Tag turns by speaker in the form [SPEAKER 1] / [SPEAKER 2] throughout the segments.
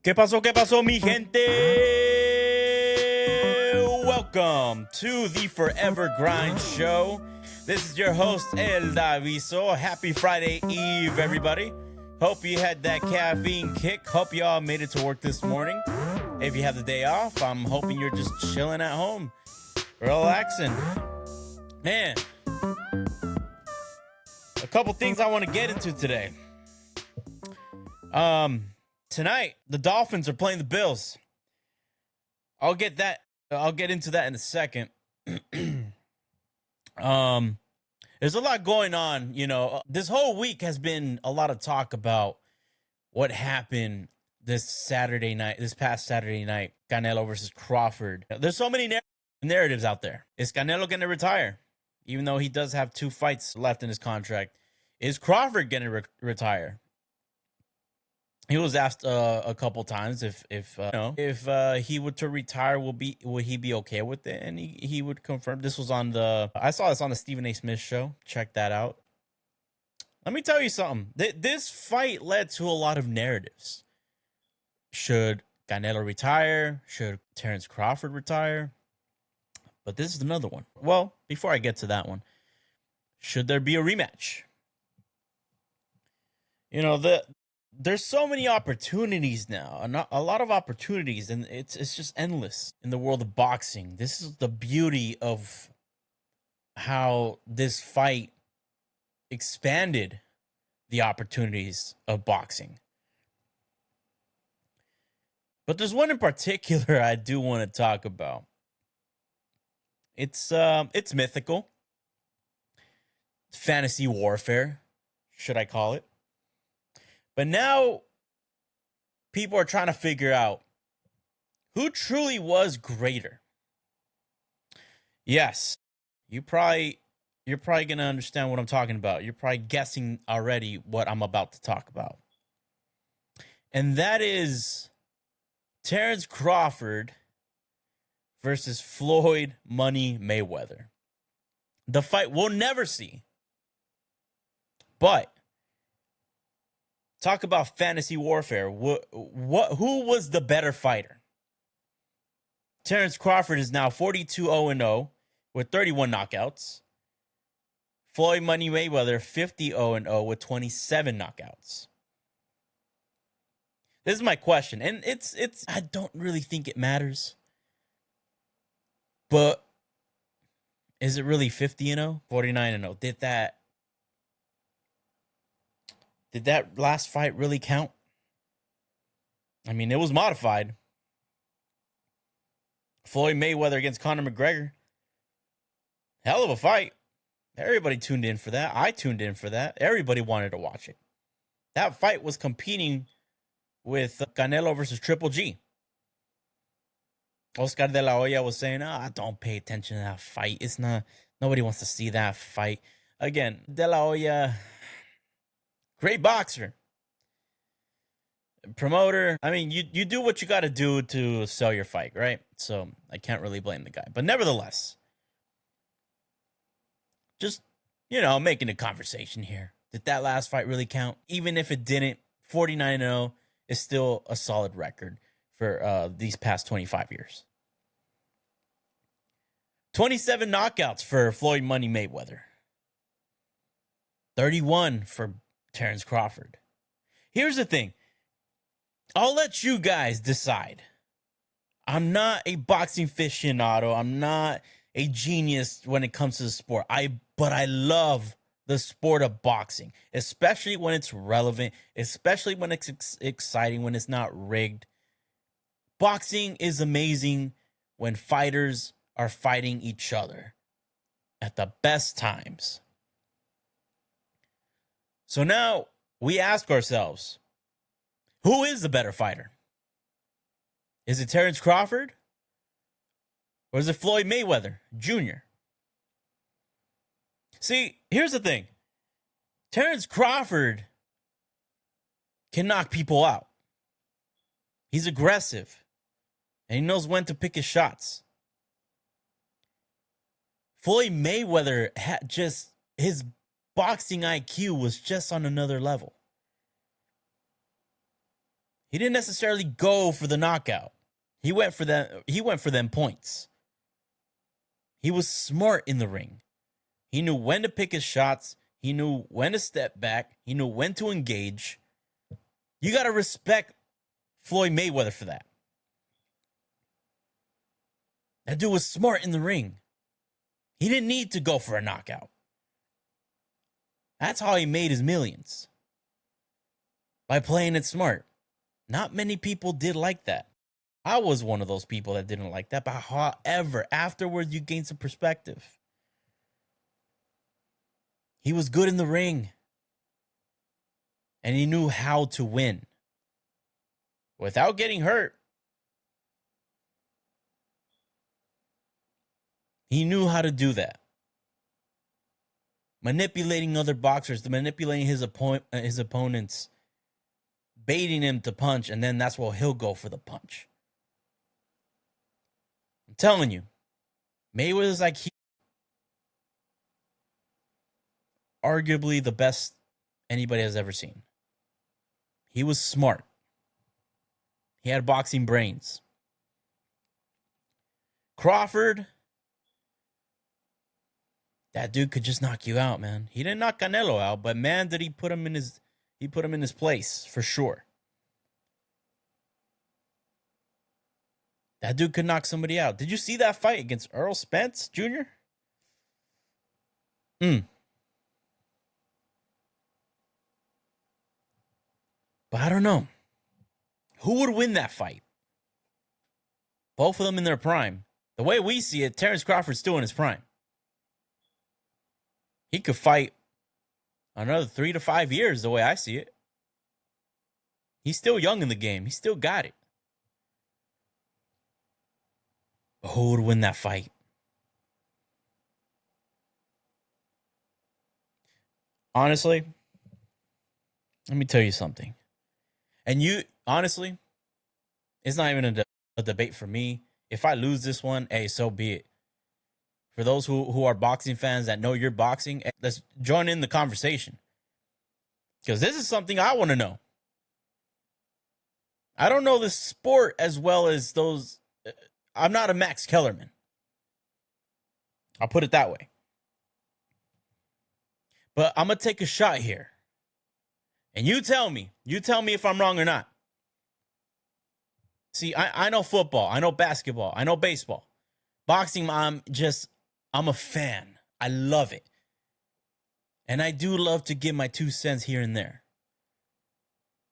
[SPEAKER 1] Qué pasó, mi gente? Welcome to the Forever Grind Show. This is your host, El Daviso. Happy Friday Eve, everybody. Hope you had that caffeine kick. Hope y'all made it to work this morning. If you have the day off, I'm hoping you're just chilling at home, relaxing. Man, a couple things I want to get into today. Tonight, the Dolphins are playing the Bills. I'll get into that in a second. There's a lot going on, this whole week has been a lot of talk about what happened this past Saturday night, Canelo versus Crawford. There's so many narratives out there. Is Canelo going to retire? Even though he does have 2 fights left in his contract. Is Crawford going to retire? He was asked a couple times if he were to retire, will he be okay with it? And he would confirm. I saw this on the Stephen A. Smith show. Check that out. Let me tell you something. This fight led to a lot of narratives. Should Canelo retire? Should Terrence Crawford retire? But this is another one. Well, before I get to that one, should there be a rematch? There's so many opportunities now, a lot of opportunities, and it's just endless in the world of boxing. This is the beauty of how this fight expanded the opportunities of boxing. But there's one in particular I do want to talk about. It's mythical. It's fantasy warfare, should I call it? But now people are trying to figure out who truly was greater. Yes, you're probably going to understand what I'm talking about. You're probably guessing already what I'm about to talk about. And that is Terrence Crawford versus Floyd Money Mayweather. The fight we'll never see. But talk about fantasy warfare. Who was the better fighter? Terrence Crawford is now 42-0-0 with 31 knockouts. Floyd Money Mayweather 50-0-0 with 27 knockouts. This is my question, and it's I don't really think it matters. But is it really 50-0, 49-0? Did that last fight really count? I mean, it was modified. Floyd Mayweather against Conor McGregor. Hell of a fight. Everybody tuned in for that. I tuned in for that. Everybody wanted to watch it. That fight was competing with Canelo versus Triple G. Oscar de la Hoya was saying, don't pay attention to that fight. Nobody wants to see that fight. Again, de la Hoya, great boxer. Promoter. I mean, you do what you got to do to sell your fight, right? So I can't really blame the guy. But nevertheless, just, making a conversation here. Did that last fight really count? Even if it didn't, 49-0 is still a solid record for these past 25 years. 27 knockouts for Floyd Money Mayweather. 31 for Terrence Crawford. Here's the thing. I'll let you guys decide. I'm not a boxing aficionado. I'm not a genius when it comes to the sport. But I love the sport of boxing, especially when it's relevant, especially when it's exciting, when it's not rigged. Boxing is amazing when fighters are fighting each other at the best times. So now we ask ourselves, who is the better fighter? Is it Terrence Crawford? Or is it Floyd Mayweather Jr.? See, here's the thing. Terrence Crawford can knock people out. He's aggressive. And he knows when to pick his shots. Floyd Mayweather his boxing IQ was just on another level. He didn't necessarily go for the knockout. He went for them points. He was smart in the ring. He knew when to pick his shots. He knew when to step back. He knew when to engage. You got to respect Floyd Mayweather for that. That dude was smart in the ring. He didn't need to go for a knockout. That's how he made his millions. By playing it smart. Not many people did like that. I was one of those people that didn't like that. But however, afterwards, you gain some perspective. He was good in the ring. And he knew how to win. Without getting hurt. He knew how to do that. Manipulating other boxers, manipulating his opponents, baiting him to punch, and then that's where he'll go for the punch. I'm telling you, Mayweather's like arguably the best anybody has ever seen. He was smart. He had boxing brains. Crawford, that dude could just knock you out, man. He didn't knock Canelo out, but man, did he put him in his place for sure. That dude could knock somebody out. Did you see that fight against Errol Spence Jr.? But I don't know. Who would win that fight? Both of them in their prime. The way we see it, Terrence Crawford's still in his prime. He could fight another 3 to 5 years the way I see it. He's still young in the game. He still got it. But who would win that fight? Honestly, let me tell you something. And honestly, it's not even a debate for me. If I lose this one, hey, so be it. For those who are boxing fans that know you're boxing, let's join in the conversation. Because this is something I want to know. I don't know the sport as well as those. I'm not a Max Kellerman. I'll put it that way. But I'm going to take a shot here. And you tell me if I'm wrong or not. See, I know football. I know basketball. I know baseball. Boxing, I'm a fan. I love it. And I do love to give my 2 cents here and there.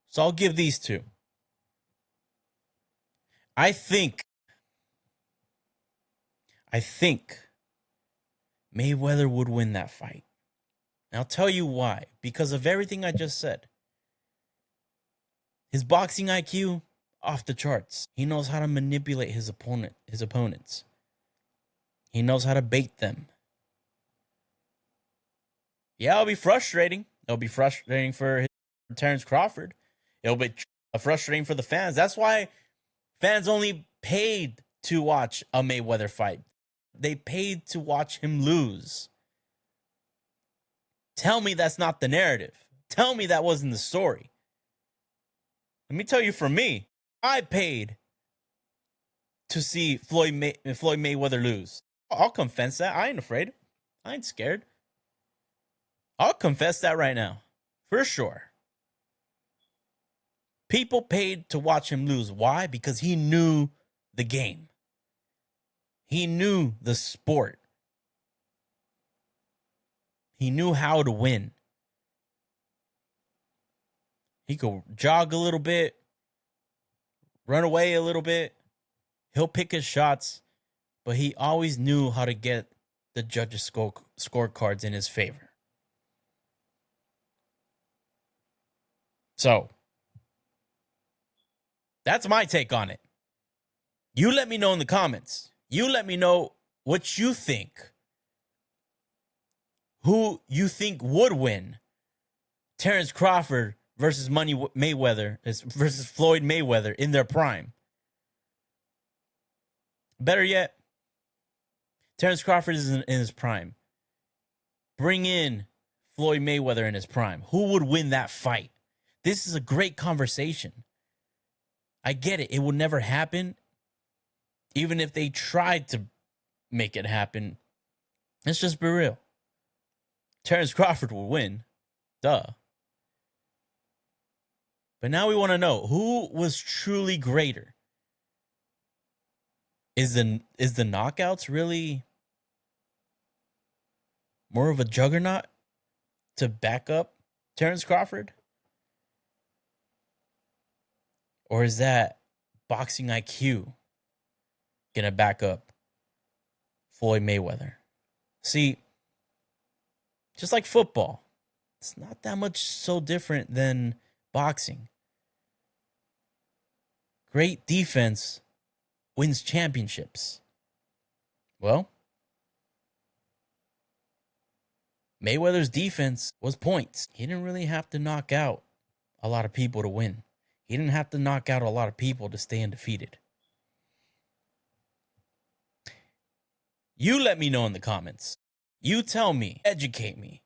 [SPEAKER 1] So I'll give these 2. I think Mayweather would win that fight. And I'll tell you why. Because of everything I just said. His boxing IQ, off the charts. He knows how to manipulate his opponents. He knows how to bait them. Yeah, it'll be frustrating. It'll be frustrating for Terrence Crawford. It'll be frustrating for the fans. That's why fans only paid to watch a Mayweather fight. They paid to watch him lose. Tell me that's not the narrative. Tell me that wasn't the story. Let me tell you, for me, I paid to see Floyd Mayweather lose. I'll confess that. I ain't afraid. I ain't scared. I'll confess that right now. For sure. People paid to watch him lose. Why? Because he knew the game. He knew the sport. He knew how to win. He could jog a little bit, run away a little bit. He'll pick his shots, but he always knew how to get the judges' scorecards in his favor. So, that's my take on it. You let me know in the comments. You let me know what you think. Who you think would win. Terrence Crawford versus Mayweather versus Floyd Mayweather in their prime. Better yet, Terrence Crawford is in his prime. Bring in Floyd Mayweather in his prime. Who would win that fight? This is a great conversation. I get it. It will never happen. Even if they tried to make it happen, let's just be real. Terrence Crawford will win. Duh. But now we want to know who was truly greater. Is the knockouts really more of a juggernaut to back up Terrence Crawford? Or is that boxing IQ gonna back up Floyd Mayweather? See, just like football, it's not that much so different than boxing. Great defense wins championships. Well, Mayweather's defense was points. He didn't really have to knock out a lot of people to win. He didn't have to knock out a lot of people to stay undefeated. You let me know in the comments. You tell me, educate me.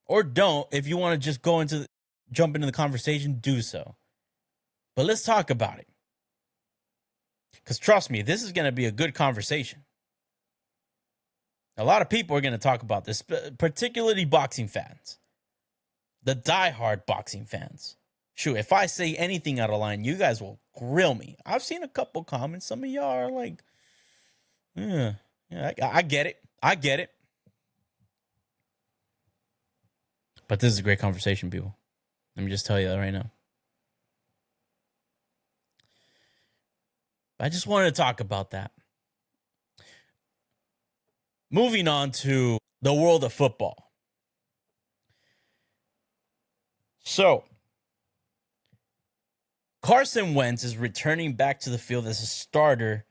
[SPEAKER 1] Or don't. If you want to just jump into the conversation, do so. But let's talk about it. Because trust me, this is going to be a good conversation. A lot of people are going to talk about this, particularly boxing fans. The diehard boxing fans. Shoot, if I say anything out of line, you guys will grill me. I've seen a couple comments. Some of y'all are like, yeah, I get it. I get it. But this is a great conversation, people. Let me just tell you that right now. I just wanted to talk about that. Moving on to the world of football. So, Carson Wentz is returning back to the field as a starter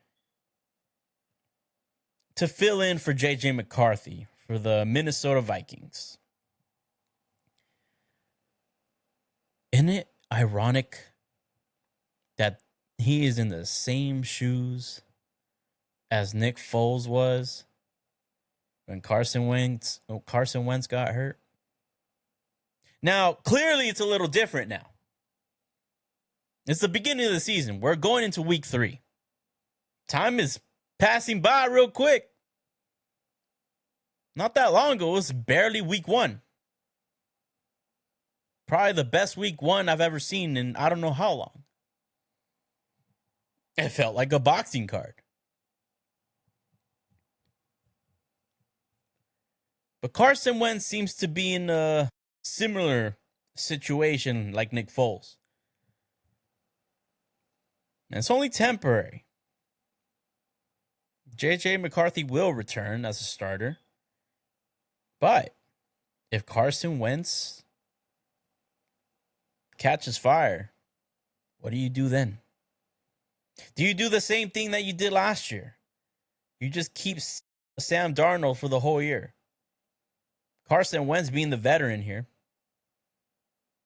[SPEAKER 1] to fill in for J.J. McCarthy for the Minnesota Vikings. Isn't it ironic that he is in the same shoes as Nick Foles was when Carson Wentz got hurt? Now, clearly it's a little different now. It's the beginning of the season. We're going into week 3. Time is passing by real quick. Not that long ago, it was barely week 1. Probably the best week 1 I've ever seen in I don't know how long. It felt like a boxing card. But Carson Wentz seems to be in a similar situation like Nick Foles. And it's only temporary. J.J. McCarthy will return as a starter. But if Carson Wentz catches fire, what do you do then? Do you do the same thing that you did last year? You just keep Sam Darnold for the whole year. Carson Wentz, being the veteran here,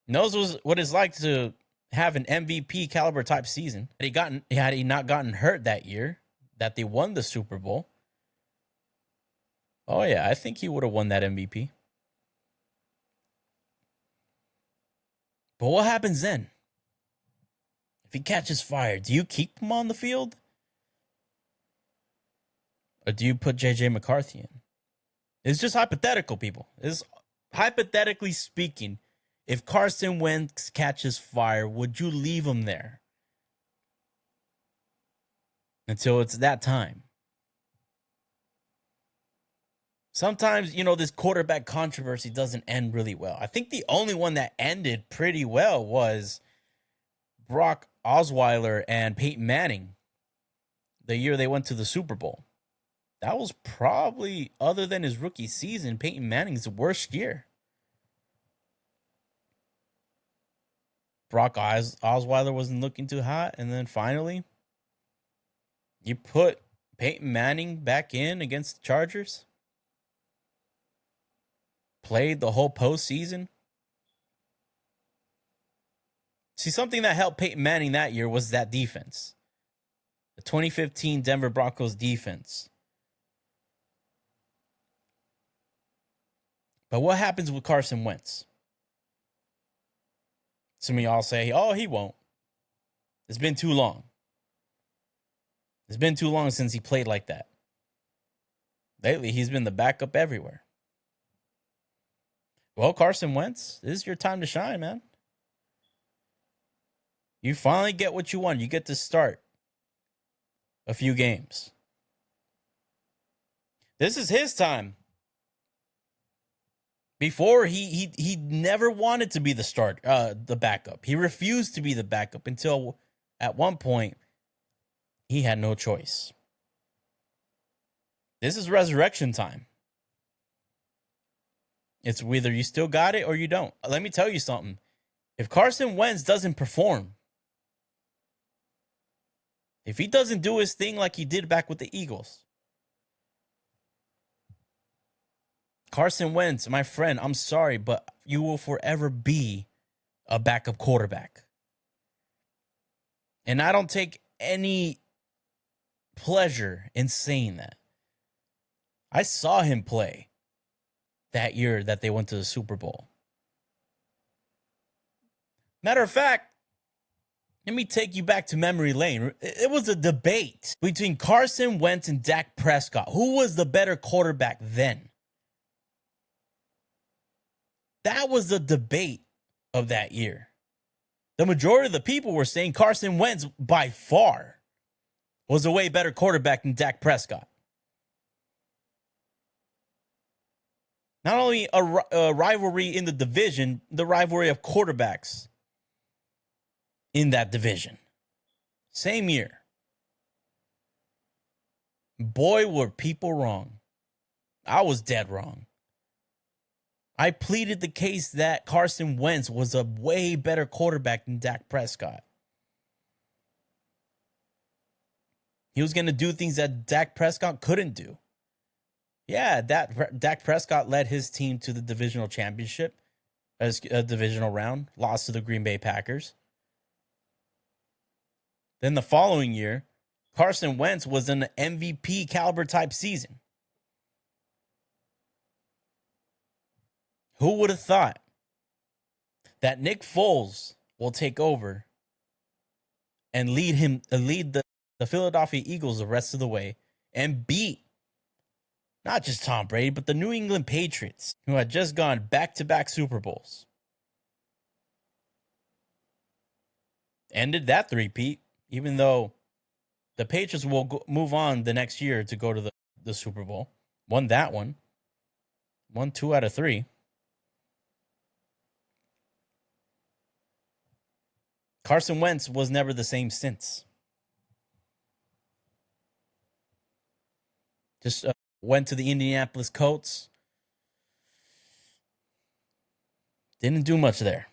[SPEAKER 1] knows what it's like to have an MVP caliber type season. Had he not gotten hurt that year that they won the Super Bowl, oh yeah, I think he would have won that MVP. But what happens then? If he catches fire, do you keep him on the field? Or do you put J.J. McCarthy in? It's just hypothetical, people. It's hypothetically speaking. If Carson Wentz catches fire, would you leave him there until it's that time? Sometimes, this quarterback controversy doesn't end really well. I think the only one that ended pretty well was Brock Osweiler and Peyton Manning the year they went to the Super Bowl. That was probably, other than his rookie season, Peyton Manning's worst year. Brock Osweiler wasn't looking too hot, and then finally, you put Peyton Manning back in against the Chargers. Played the whole postseason. See, something that helped Peyton Manning that year was that defense. The 2015 Denver Broncos defense. But what happens with Carson Wentz? Some of y'all say, oh, he won't. It's been too long. It's been too long since he played like that. Lately, he's been the backup everywhere. Well, Carson Wentz, this is your time to shine, man. You finally get what you want. You get to start a few games. This is his time. Before, he never wanted to be the backup. He refused to be the backup until at one point he had no choice. This is resurrection time. It's either you still got it or you don't. Let me tell you something. If Carson Wentz doesn't perform, if he doesn't do his thing like he did back with the Eagles, Carson Wentz, my friend, I'm sorry, but you will forever be a backup quarterback. And I don't take any pleasure in saying that. I saw him play that year that they went to the Super Bowl. Matter of fact, let me take you back to memory lane. It was a debate between Carson Wentz and Dak Prescott. Who was the better quarterback then? That was the debate of that year. The majority of the people were saying Carson Wentz by far was a way better quarterback than Dak Prescott. Not only a rivalry in the division, the rivalry of quarterbacks in that division. Same year. Boy, were people wrong. I was dead wrong. I pleaded the case that Carson Wentz was a way better quarterback than Dak Prescott. He was going to do things that Dak Prescott couldn't do. Yeah, Dak Prescott led his team to the divisional championship, as a divisional round, lost to the Green Bay Packers. Then the following year, Carson Wentz was in an MVP caliber type season. Who would have thought that Nick Foles will take over and lead the Philadelphia Eagles the rest of the way and beat not just Tom Brady, but the New England Patriots, who had just gone back-to-back Super Bowls. Ended that three-peat, even though the Patriots will move on the next year to go to the Super Bowl. Won that one. Won 2 out of 3. Carson Wentz was never the same since. Just went to the Indianapolis Colts. Didn't do much there.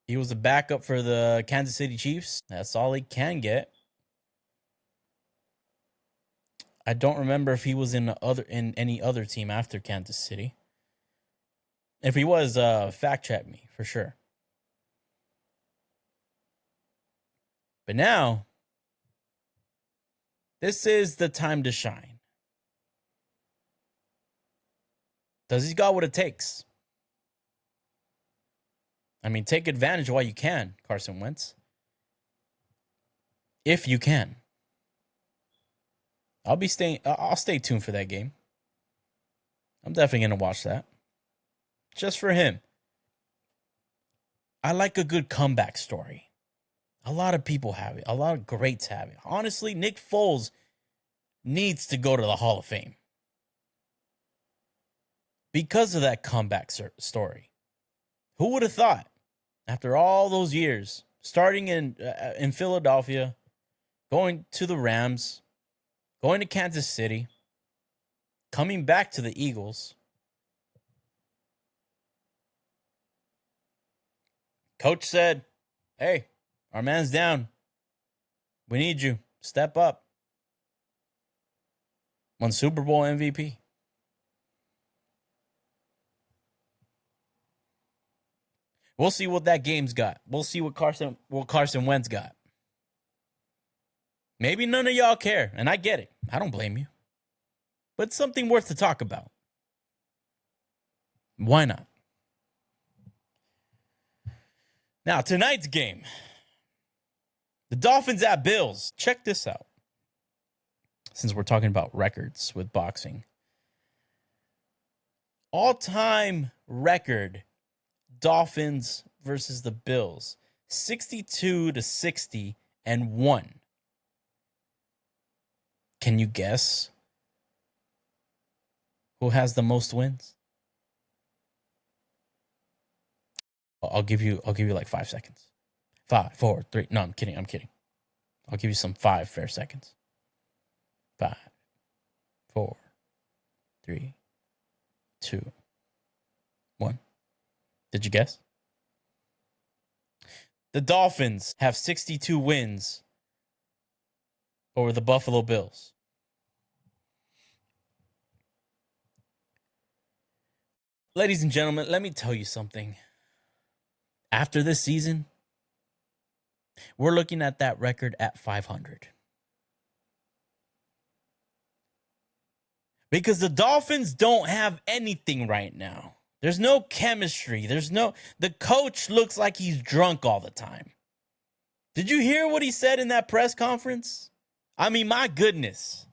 [SPEAKER 1] He was a backup for the Kansas City Chiefs. That's all he can get. I don't remember if he was in any other team after Kansas City. If he was, fact check me for sure. But now, this is the time to shine. Does he got what it takes? I mean, take advantage while you can, Carson Wentz. If you can. I'll stay tuned for that game. I'm definitely going to watch that. Just for him. I like a good comeback story. A lot of people have it. A lot of greats have it. Honestly, Nick Foles needs to go to the Hall of Fame because of that comeback story. Who would have thought, after all those years, starting in Philadelphia, going to the Rams, going to Kansas City, coming back to the Eagles, coach said, "Hey, our man's down. We need you. Step up." Won Super Bowl MVP. We'll see what that game's got. We'll see what Carson Wentz got. Maybe none of y'all care, and I get it. I don't blame you. But it's something worth to talk about. Why not? Now, tonight's game, the Dolphins at Bills. Check this out. Since we're talking about records with boxing. All-time record, Dolphins versus the Bills. 62-60 and 1. Can you guess who has the most wins? I'll give you like 5 seconds. 5, 4, 3. No, I'm kidding. I'll give you some 5 fair seconds. 5, 4, 3, 2, 1. Did you guess? The Dolphins have 62 wins over the Buffalo Bills. Ladies and gentlemen, let me tell you something. After this season, we're looking at that record at 500. Because the Dolphins don't have anything right now. There's no chemistry. The coach looks like he's drunk all the time. Did you hear what he said in that press conference? I mean, my goodness.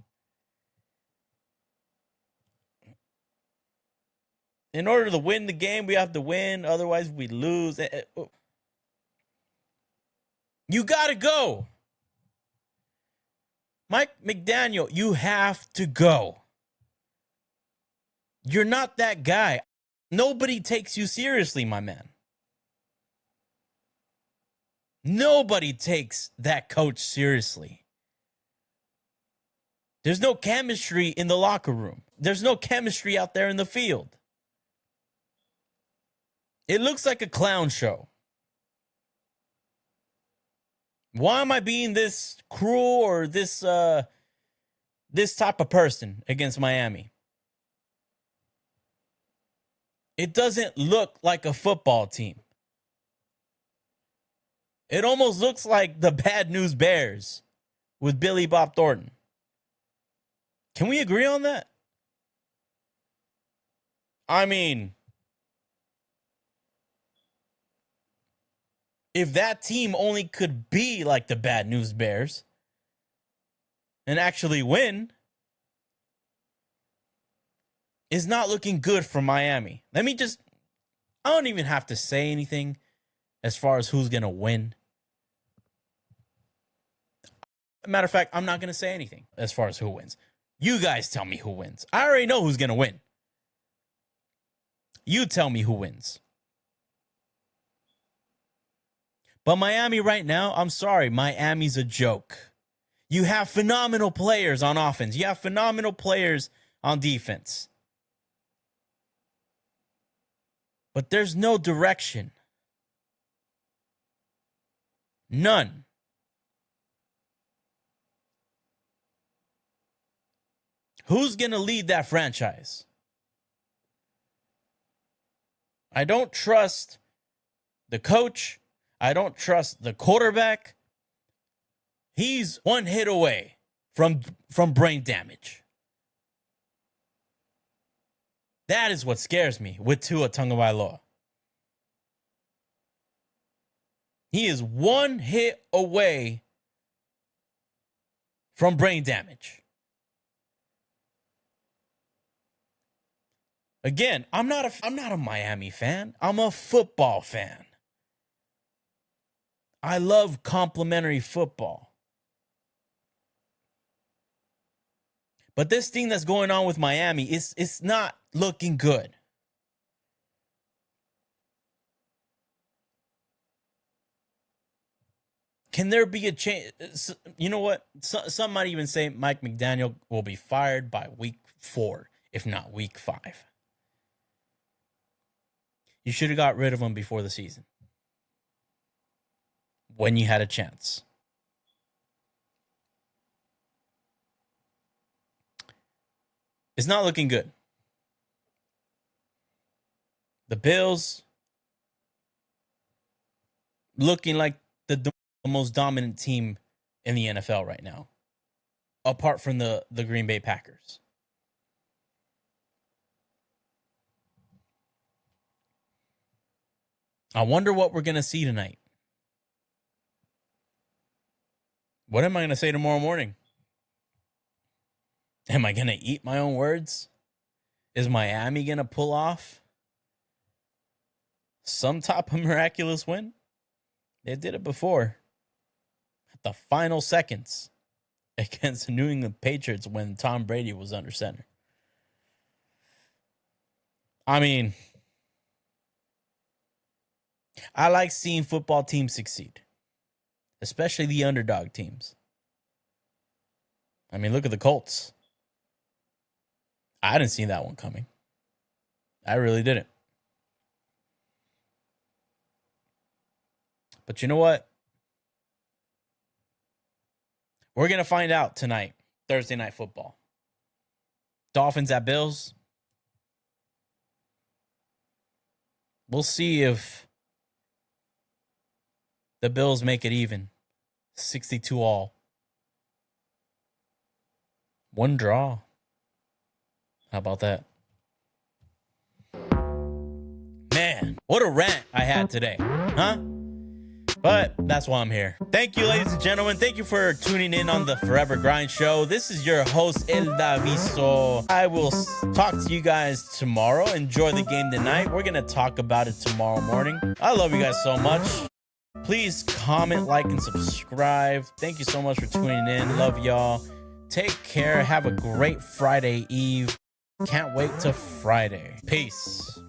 [SPEAKER 1] In order to win the game, we have to win. Otherwise, we lose. You got to go. Mike McDaniel, you have to go. You're not that guy. Nobody takes you seriously, my man. Nobody takes that coach seriously. There's no chemistry in the locker room. There's no chemistry out there in the field. It looks like a clown show. Why am I being this cruel or this type of person against Miami? It doesn't look like a football team. It almost looks like the Bad News Bears with Billy Bob Thornton. Can we agree on that? I mean, if that team only could be like the Bad News Bears and actually win, it's not looking good for Miami. I don't even have to say anything as far as who's going to win. Matter of fact, I'm not going to say anything as far as who wins. You guys tell me who wins. I already know who's going to win. You tell me who wins. But Miami right now, I'm sorry, Miami's a joke. You have phenomenal players on offense. You have phenomenal players on defense. But there's no direction. None. Who's going to lead that franchise? I don't trust the coach. I don't trust the quarterback. He's one hit away from brain damage. That is what scares me with Tua Tagovailoa. He is one hit away from brain damage. Again, I'm not a Miami fan. I'm a football fan. I love complimentary football. But this thing that's going on with Miami, it's not looking good. Can there be a change? You know what? Some might even say Mike McDaniel will be fired by week 4, if not week 5. You should have got rid of him before the season, when you had a chance. It's not looking good. The Bills looking like the most dominant team in the NFL right now, apart from the Green Bay Packers. I wonder what we're going to see tonight. What am I going to say tomorrow morning? Am I going to eat my own words? Is Miami going to pull off some type of miraculous win? They did it before. At the final seconds against the New England Patriots when Tom Brady was under center. I mean, I like seeing football teams succeed, especially the underdog teams. I mean, look at the Colts. I didn't see that one coming. I really didn't. But you know what? We're going to find out tonight, Thursday Night Football. Dolphins at Bills. We'll see if the Bills make it even. 62-all. One draw. How about that? Man, what a rant I had today. Huh? But that's why I'm here. Thank you, ladies and gentlemen. Thank you for tuning in on the Forever Grind Show. This is your host, El Daviso. I will talk to you guys tomorrow. Enjoy the game tonight. We're going to talk about it tomorrow morning. I love you guys so much. Please comment, like, and subscribe. Thank you so much for tuning in. Love y'all. Take care. Have a great Friday Eve. Can't wait till Friday. Peace.